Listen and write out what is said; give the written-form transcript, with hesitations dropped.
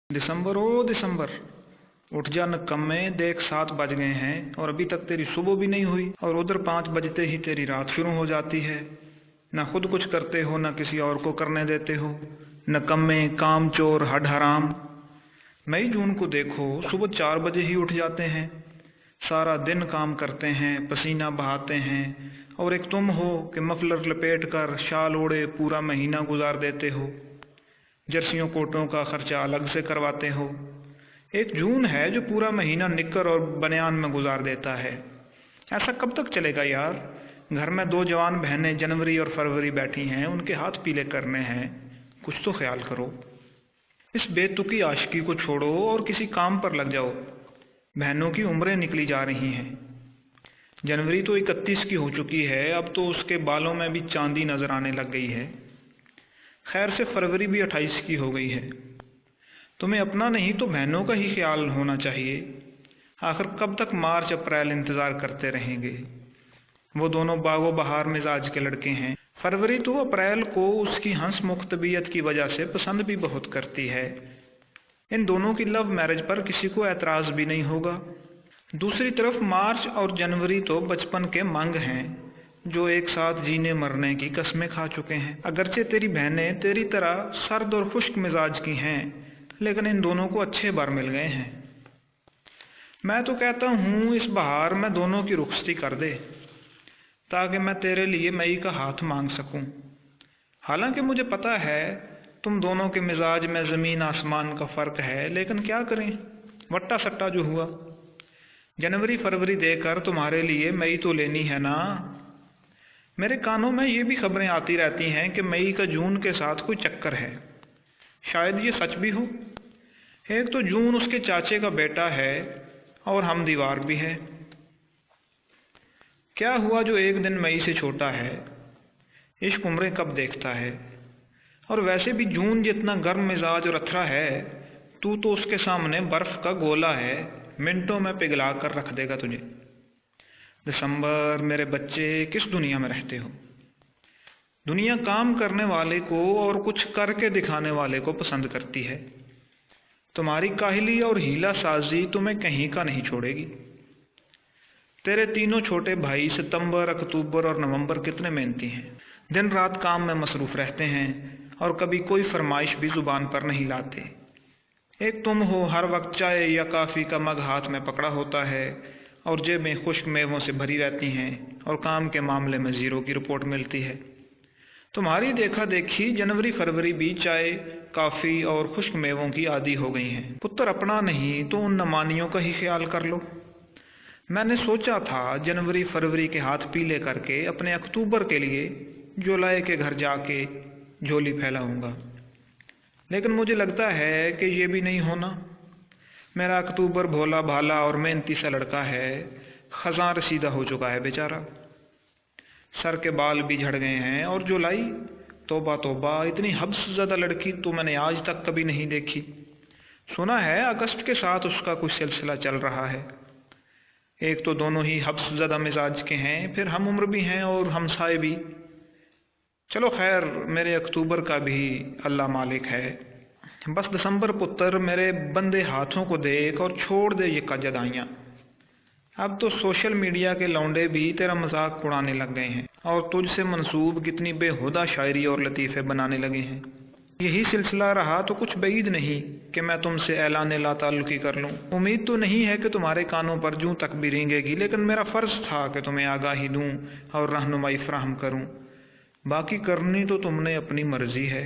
दिसंबर ओ दिसंबर, उठ जा नकम्मे, देख 7 बज गए हैं और अभी तक तेरी सुबह भी नहीं हुई, और उधर 5 बजते ही तेरी रात शुरू हो जाती है। न खुद कुछ करते हो, न किसी और को करने देते हो। नकम्मे, काम चोर, हड हराम। मई जून को देखो, सुबह 4 बजे ही उठ जाते हैं, सारा दिन काम करते हैं, पसीना बहाते हैं, और एक तुम हो कि मफलर लपेट कर शाल ओढ़े पूरा महीना गुजार देते हो। जर्सियों कोटों का खर्चा अलग से करवाते हो। एक जून है जो पूरा महीना निक्कर और बनियान में गुजार देता है। ऐसा कब तक चलेगा यार? घर में 2 जवान बहनें जनवरी और फरवरी बैठी हैं, उनके हाथ पीले करने हैं। कुछ तो ख्याल करो। इस बेतुकी आशिकी को छोड़ो और किसी काम पर लग जाओ। बहनों की उम्रें निकली जा रही हैं। जनवरी तो 31 की हो चुकी है, अब तो उसके बालों में भी चांदी नजर आने लग गई है। खैर से फरवरी भी 28 की हो गई है। तुम्हें अपना नहीं तो बहनों का ही ख्याल होना चाहिए। आखिर कब तक मार्च अप्रैल इंतज़ार करते रहेंगे? वो दोनों बागो बहार मिजाज के लड़के हैं। फरवरी तो अप्रैल को उसकी हंसमुख तबीयत की वजह से पसंद भी बहुत करती है। इन दोनों की लव मैरिज पर किसी को एतराज़ भी नहीं होगा। दूसरी तरफ मार्च और जनवरी तो बचपन के मंग हैं, जो एक साथ जीने मरने की कस्में खा चुके हैं। अगरचे तेरी बहनें तेरी तरह सर्द और खुश्क मिजाज की हैं, लेकिन इन दोनों को अच्छे बार मिल गए हैं। मैं तो कहता हूँ इस बहार में दोनों की रुखसती कर दे, ताकि मैं तेरे लिए मई का हाथ मांग सकूं। हालांकि मुझे पता है तुम दोनों के मिजाज में ज़मीन आसमान का फ़र्क है, लेकिन क्या करें, वट्टा सट्टा जो हुआ। जनवरी फरवरी देकर तुम्हारे लिए मई तो लेनी है ना। मेरे कानों में ये भी खबरें आती रहती हैं कि मई का जून के साथ कोई चक्कर है। शायद ये सच भी हो। एक तो जून उसके चाचे का बेटा है और हम दीवार भी है। क्या हुआ जो एक दिन मई से छोटा है? इश्क उम्रें कब देखता है? और वैसे भी जून जितना गर्म मिजाज और अथरा है, तू तो उसके सामने बर्फ का गोला है, मिनटों में पिघला कर रख देगा तुझे। दिसंबर, मेरे बच्चे किस दुनिया में रहते हो? दुनिया काम करने वाले को और कुछ करके दिखाने वाले को पसंद करती है। तुम्हारी काहली और हीला साजी तुम्हें कहीं का नहीं छोड़ेगी। तेरे तीनों छोटे भाई सितंबर, अक्टूबर और नवंबर कितने मेहनती हैं। दिन रात काम में मसरूफ़ रहते हैं और कभी कोई फरमाइश भी ज़ुबान पर नहीं लाते। एक तुम हो, हर वक्त चाय या कॉफ़ी का मग हाथ में पकड़ा होता है और जेबें खुश्क मेवों से भरी रहती हैं और काम के मामले में ज़ीरो की रिपोर्ट मिलती है। तुम्हारी देखा देखी जनवरी फरवरी भी चाय, कॉफ़ी और खुश्क मेवों की आदी हो गई हैं। पुत्र अपना नहीं तो उन नमानियों का ही ख्याल कर लो। मैंने सोचा था जनवरी फरवरी के हाथ पीले करके अपने अक्टूबर के लिए जुलाई के घर जाके झोली फैलाऊंगा, लेकिन मुझे लगता है कि ये भी नहीं होना। मेरा अक्टूबर भोला भाला और मेहनती सा लड़का है, खजां रसीदा हो चुका है बेचारा। सर के बाल भी झड़ गए हैं, और जुलाई, तौबा तौबा, इतनी हब्सज़दा लड़की तो मैंने आज तक कभी नहीं देखी। सुना है अगस्त के साथ उसका कुछ सिलसिला चल रहा है। एक तो दोनों ही हब्सज़दा मिजाज के हैं, फिर हम उम्र भी हैं और हमसाए भी। चलो खैर, मेरे अक्टूबर का भी अल्लाह मालिक है। बस दिसंबर पुत्र, मेरे बंदे हाथों को देख और छोड़ दे ये कजदाइयाँ। अब तो सोशल मीडिया के लौंडे भी तेरा मजाक उड़ाने लग गए हैं और तुझसे मंसूब कितनी बेहुदा शायरी और लतीफ़े बनाने लगे हैं। यही सिलसिला रहा तो कुछ बईद नहीं कि मैं तुमसे ऐलान ला ताल्लुकी कर लूँ। उम्मीद तो नहीं है कि तुम्हारे कानों पर जूं तक भी रेंगेगी, लेकिन मेरा फ़र्ज़ था कि तुम्हें आगाही दूँ और रहनुमाई फ़राहम करूँ। बाकी करनी तो तुमने अपनी मर्ज़ी है।